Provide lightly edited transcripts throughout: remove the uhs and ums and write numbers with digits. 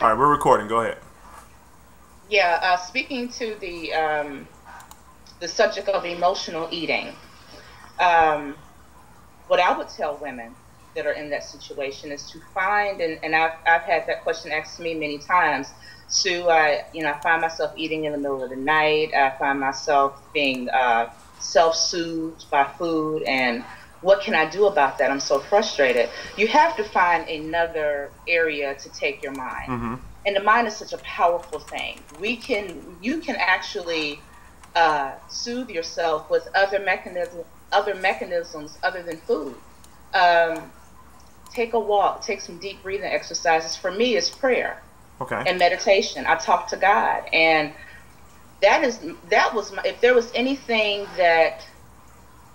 All right, we're recording. Go ahead. Yeah, speaking to the subject of emotional eating, um, what I would tell women that are in that situation is to find, and I've had that question asked to me many times. So I find myself eating in the middle of the night. I find myself being self-soothed by food, and what can I do about that? I'm so frustrated. You have to find another area to take your mind, Mm-hmm. and the mind is such a powerful thing. You can actually soothe yourself with other mechanisms other than food. Um, Take a walk, take some deep breathing exercises. For me, it's prayer Okay. and meditation. I talk to God, and that was if there was anything that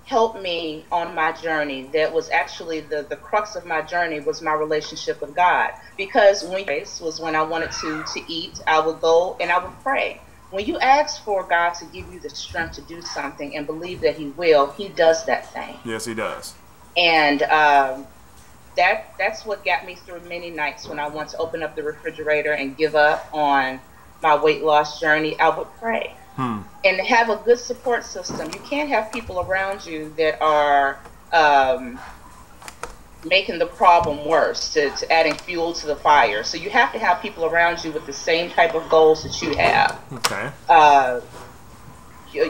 helped me on my journey, that was actually the crux of my journey, was my relationship with God. Because when I wanted to eat, I would go and I would pray. When you ask for God to give you the strength to do something and believe that He will, He does that thing. Yes, he does. And that's what got me through many nights when I want to open up the refrigerator and give up on my weight loss journey. I would pray and have a good support system. You can't have people around you that are making the problem worse, to adding fuel to the fire. So you have to have people around you with the same type of goals that you have. Okay. Uh,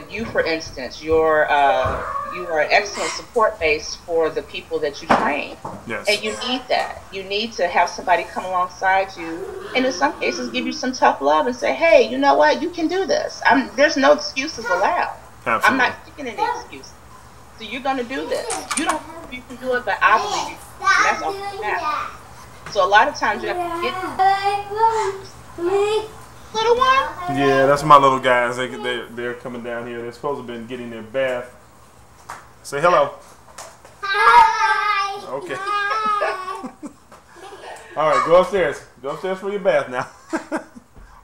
you, for instance, you are an excellent support base for the people that you train, Yes. and you need that. You need to have somebody come alongside you, and in some cases, give you some tough love and say, "Hey, you know what? You can do this. There's no excuses allowed. I'm Absolutely. not taking any excuses. So you're going to do this. You don't believe you can do it, but I believe you can, and that's all that matters." So a lot of times you have to get little one. Yeah, that's my little guys. They're coming down here. They're supposed to have been getting their bath. Say hello. Hi. Okay. Hi. All right, go upstairs. Go upstairs for your bath now.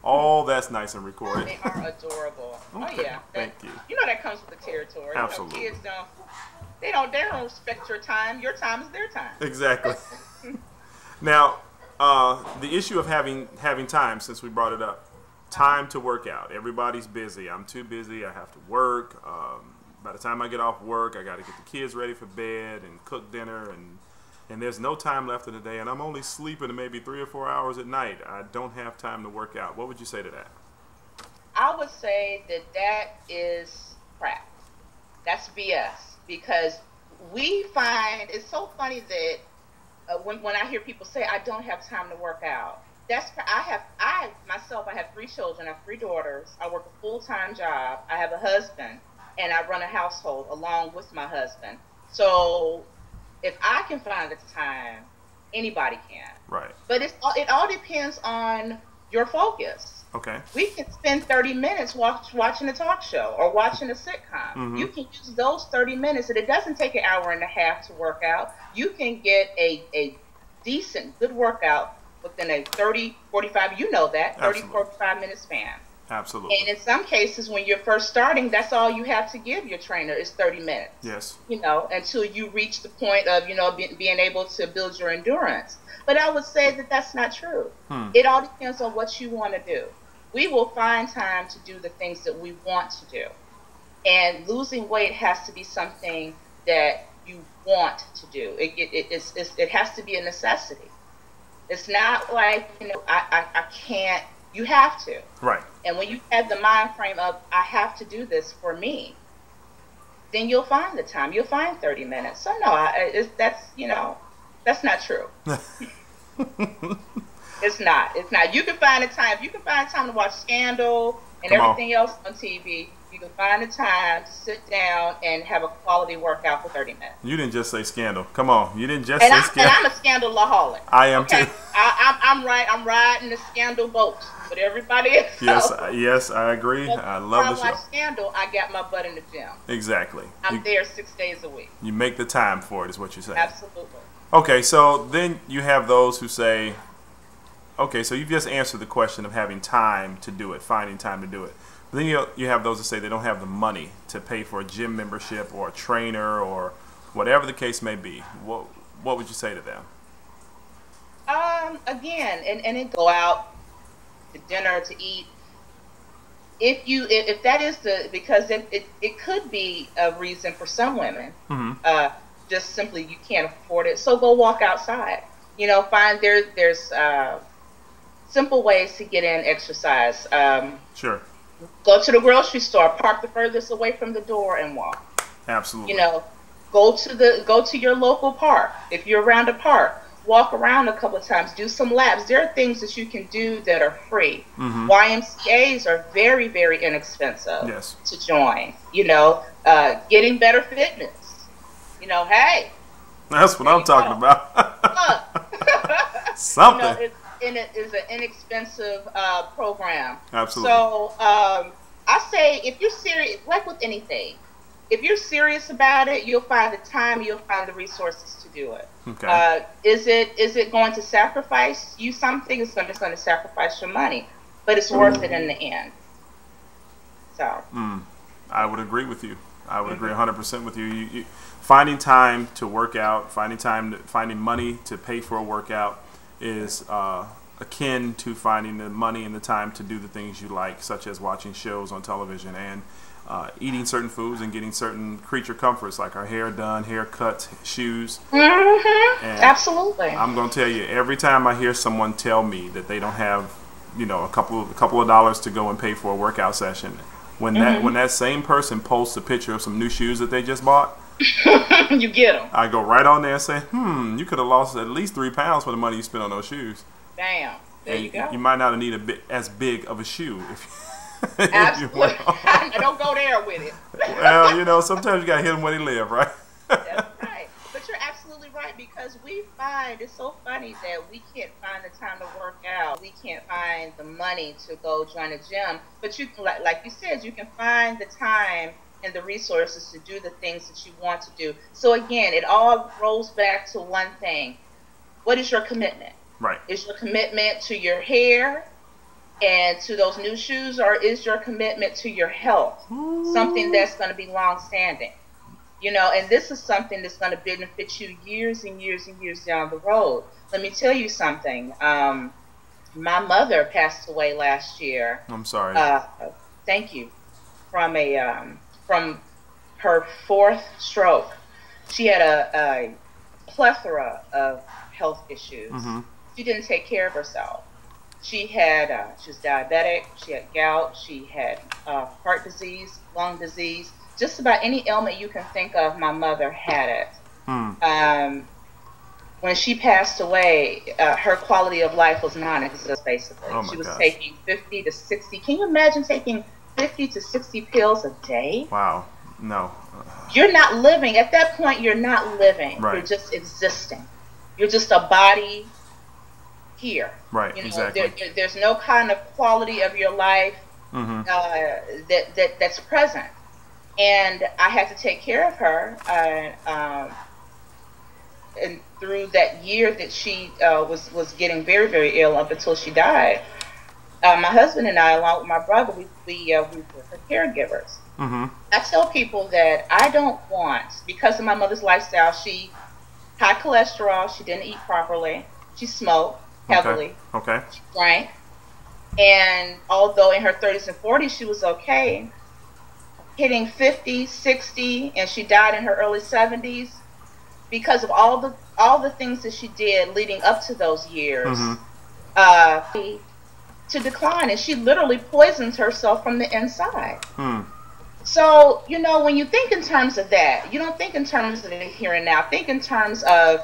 Oh, that's nice and recorded. They are adorable. Oh Okay, yeah, thank you. You know that comes with the territory. Absolutely. You know, kids they don't respect your time. Your time is their time. Exactly. Now, the issue of having time, since we brought it up, time to work out. Everybody's busy. I'm too busy. I have to work. By the time I get off work, I got to get the kids ready for bed and cook dinner, and there's no time left in the day, and I'm only sleeping maybe 3 or 4 hours at night. I don't have time to work out. What would you say to that? I would say that is crap. That's BS, because we find it's so funny that when I hear people say I don't have time to work out. I myself, I have 3 children. I have 3 daughters. I work a full-time job. I have a husband, and I run a household along with my husband. So if I can find the time, anybody can. Right. But it all depends on your focus. Okay. We can spend 30 minutes watching a talk show or watching a sitcom. Mm-hmm. You can use those 30 minutes, and it doesn't take an hour and a half to work out. You can get a decent, good workout within a 30, 45, you know that, 30, Absolutely. 45 minute span. Absolutely. And in some cases, when you're first starting, that's all you have to give your trainer is 30 minutes. Yes. Until you reach the point of, being able to build your endurance. But I would say that that's not true. It all depends on what you want to do. We will find time to do the things that we want to do. And losing weight has to be something that you want to do. It has to be a necessity. It's not like, I can't, you have to. Right. And when you have the mind frame of, I have to do this for me, then you'll find the time. You'll find 30 minutes. So no, that's not true. It's not. You can find the time. You can find time to watch Scandal and Come on. everything else on TV. You can find the time to sit down and have a quality workout for 30 minutes. You didn't just say Scandal. Come on. You didn't just And say I'm Scandal. a scandalaholic. I am Okay, too. I'm right. I'm riding the Scandal boat, but everybody else. Yes, I agree. I love the When I show. watch Scandal, I got my butt in the gym. Exactly. I'm there 6 days a week. You make the time for it, is what you're saying. Absolutely. Okay, so then you have those who say, okay, so you've just answered the question of having time to do it, finding time to do it. But then you have those who say they don't have the money to pay for a gym membership or a trainer or whatever the case may be. What would you say to them? Again, and then go out to dinner to eat. If that is because it could be a reason for some women, just simply you can't afford it, so go walk outside. Find there's simple ways to get in exercise. Sure. Go to the grocery store, park the furthest away from the door, and walk. Absolutely. Go to your local park. If you're around a park, walk around a couple of times, do some laps. There are things that you can do that are free. YMCAs are very, very inexpensive to join. Getting better fitness. Hey. That's what I'm talking about. Something. It is an inexpensive program. Absolutely. So I say, if you're serious, like with anything, if you're serious about it, you'll find the time, you'll find the resources to do it. Okay. Is it going to sacrifice you something? It's going to sacrifice your money, but it's worth it in the end. So. I would agree with you. I would agree 100% with you. Finding time to work out, finding money to pay for a workout is akin to finding the money and the time to do the things you like, such as watching shows on television and eating certain foods and getting certain creature comforts like our hair done, haircuts, shoes. Absolutely. I'm going to tell you, every time I hear someone tell me that they don't have, a couple of dollars to go and pay for a workout session, when that same person posts a picture of some new shoes that they just bought, you get them. I go right on there and say, you could have lost at least 3 pounds for the money you spent on those shoes. Bam. There you go. You might not need as big of a shoe if absolutely. Don't go there with it. Well, sometimes you got to hit them where they live, right? That's right. But you're absolutely right, because we find it's so funny that we can't find the time to work out. We can't find the money to go join a gym. But you can, like you said, you can find the time and the resources to do the things that you want to do. So again, it all rolls back to one thing. What is your commitment? Right. Is your commitment to your hair and to those new shoes, or is your commitment to your health something that's going to be long-standing? And this is something that's going to benefit you years and years and years down the road. Let me tell you something. My mother passed away last year. I'm sorry. Thank you. From her 4th stroke. She had a plethora of health issues. She didn't take care of herself. She was diabetic, she had gout, she had heart disease, lung disease, just about any ailment you can think of, my mother had it. When she passed away, her quality of life was non-existent, basically. She was taking 50 to 60. Can you imagine taking 50 to 60 pills a day? Wow. No. You're not living. At that point, you're not living. Right. You're just existing. You're just a body here. Right, exactly. There's no kind of quality of your life that's present. And I had to take care of her. And through that year that she was getting very, very ill up until she died, my husband and I, along with my brother, we were her caregivers. I tell people that I don't want, because of my mother's lifestyle, she high cholesterol, she didn't eat properly, she smoked heavily, she drank, and although in her 30s and 40s she was okay, hitting 50, 60, and she died in her early 70s because of all the things that she did leading up to those years. To decline, and she literally poisons herself from the inside. So, when you think in terms of that, you don't think in terms of the here and now. Think in terms of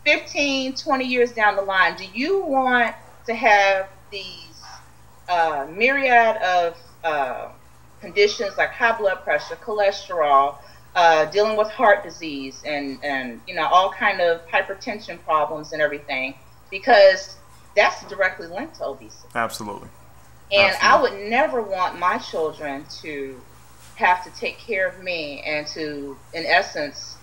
15, 20 years down the line. Do you want to have these myriad of conditions like high blood pressure, cholesterol, dealing with heart disease, and all kind of hypertension problems and everything? Because that's directly linked to obesity. Absolutely. And I would never want my children to have to take care of me and to, in essence,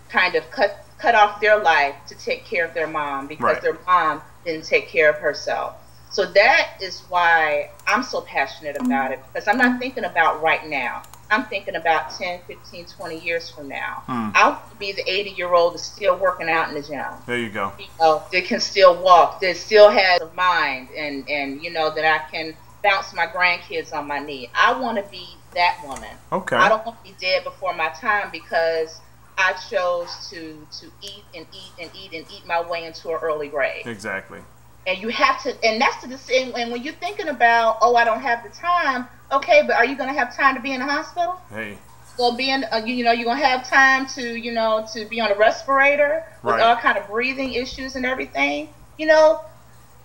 kind of cut off their life to take care of their mom because their mom didn't take care of herself. So that is why I'm so passionate about it, because I'm not thinking about right now. I'm thinking about 10, 15, 20 years from now. Hmm. I'll be the 80-year-old that's still working out in the gym. There you go. You know, that can still walk, that still has a mind, and you know, that I can bounce my grandkids on my knee. I want to be that woman. Okay. I don't want to be dead before my time because I chose to eat and eat and eat and eat my way into an early grave. Exactly. And you have to, and that's the decision. And when you're thinking about, oh, I don't have the time, okay, but are you going to have time to be in the hospital? Hey. So being, you know, you're going to have time to, you know, to be on a respirator with Right. all kind of breathing issues and everything. You know,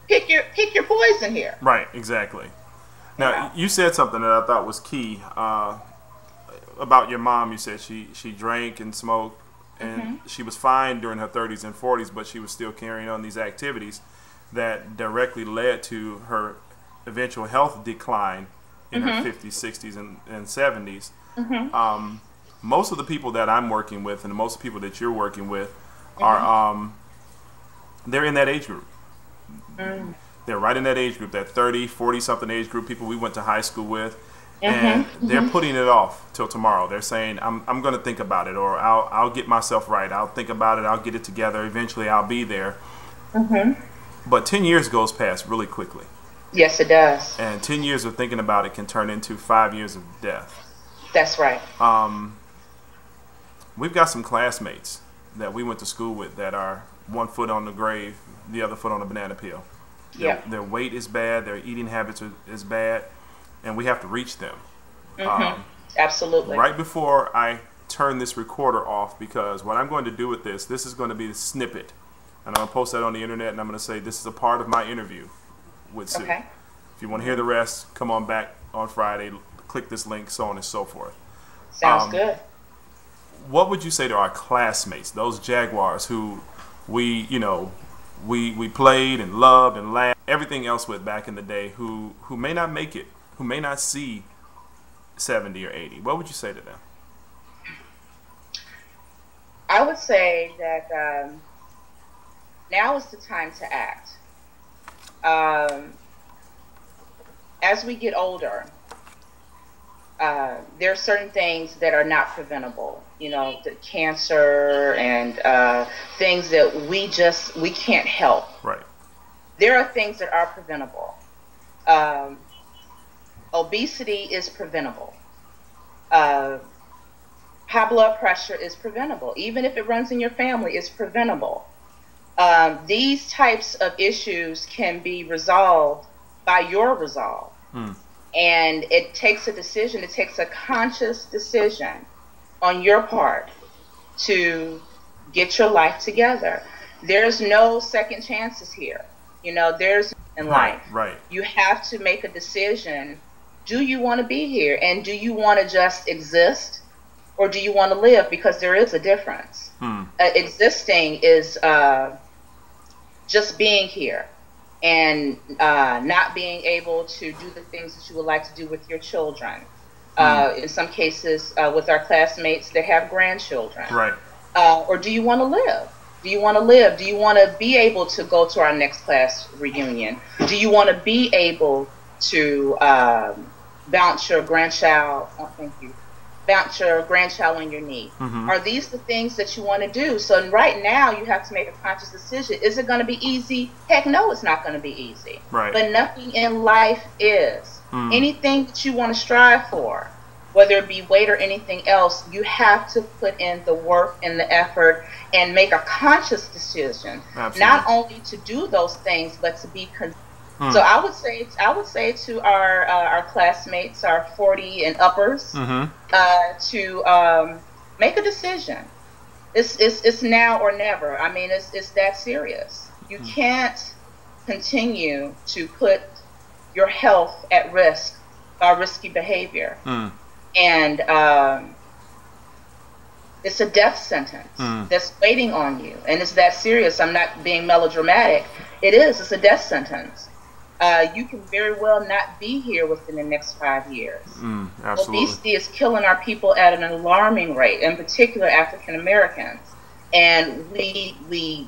pick your poison here. Right. Exactly. Now, Yeah. you said something that I thought was key about your mom. You said she drank and smoked, and she was fine during her 30s and 40s, but she was still carrying on these activities that directly led to her eventual health decline in her 50s, 60s, and 70s. Most of the people that I'm working with, and most of the people that you're working with, are they're in that age group. They're right in that age group, that 30, 40-something age group, people we went to high school with. And they're putting it off till tomorrow. They're saying, I'm going to think about it, or I'll get myself right. I'll think about it. I'll get it together. Eventually, I'll be there. But 10 years goes past really quickly. Yes, it does. And 10 years of thinking about it can turn into 5 years of death. That's right. We've got some classmates that we went to school with that are one foot on the grave, the other foot on the banana peel. Their weight is bad. Their eating habits is bad. And we have to reach them. Absolutely. Right before I turn this recorder off, because what I'm going to do with this is going to be the snippet. And I'm going to post that on the internet, and I'm going to say this is a part of my interview with Sue. Okay. If you want to hear the rest, come on back on Friday, click this link, so on and so forth. Sounds good. What would you say to our classmates, those Jaguars who we played and loved and laughed, everything else with back in the day, who may not make it, who may not see 70 or 80? What would you say to them? I would say that now is the time to act. As we get older, there are certain things that are not preventable. You know, the cancer and things that we can't help. Right. There are things that are preventable. Obesity is preventable. High blood pressure is preventable. Even if it runs in your family, it's preventable. These types of issues can be resolved by your resolve. And it takes a decision, it takes a conscious decision on your part to get your life together. There's no second chances here. You know, there's in life. Right. You have to make a decision. Do you want to be here? And do you want to just exist? Or do you want to live? Because there is a difference. Existing is just being here and not being able to do the things that you would like to do with your children. In some cases, with our classmates that have grandchildren. Right. Or do you want to live? Do you want to live? Do you want to be able to go to our next class reunion? Do you want to be able to bounce your grandchild? Oh, thank you. Bounce your grandchild on your knee. Are these the things that you want to do? So right now you have to make a conscious decision. Is it going to be easy? Heck no, it's not going to be easy. Right. But nothing in life is. Anything that you want to strive for, whether it be weight or anything else, you have to put in the work and the effort and make a conscious decision. Absolutely. Not only to do those things, but to be So I would say to our classmates, our 40 and uppers, to make a decision. It's now or never. I mean, it's that serious. You can't continue to put your health at risk by risky behavior, and it's a death sentence that's waiting on you, and it's that serious. I'm not being melodramatic. It is. It's a death sentence. You can very well not be here within the next 5 years. Absolutely. Obesity is killing our people at an alarming rate, in particular African Americans. And we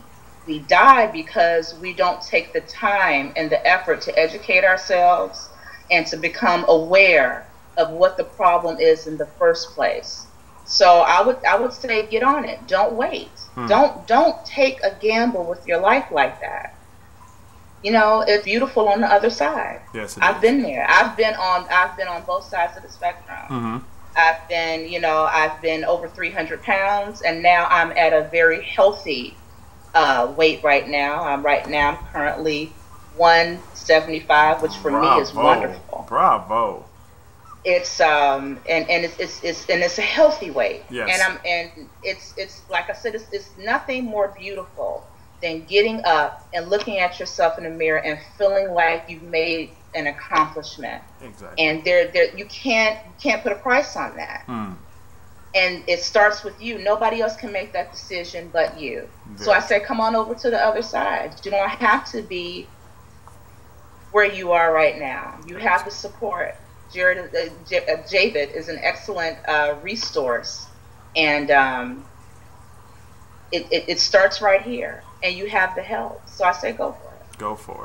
die because we don't take the time and the effort to educate ourselves and to become aware of what the problem is in the first place. So I would say get on it. Don't wait. Don't take a gamble with your life like that. You know, it's beautiful on the other side. Yes, I've been there. I've been on both sides of the spectrum. Mm-hmm. I've been over 300 pounds, and now I'm at a very healthy weight right now. I'm currently 175, which for me is wonderful. Bravo. It's and it's a healthy weight. Yes. And it's like I said, it's nothing more beautiful than getting up and looking at yourself in the mirror and feeling like you've made an accomplishment. Exactly. And you can't put a price on that. And it starts with you. Nobody else can make that decision but you. So I say, come on over to the other side. You don't have to be where you are right now. You have the support. Javid is an excellent resource, and it starts right here, and you have the help. So I say, go for it. Go for it.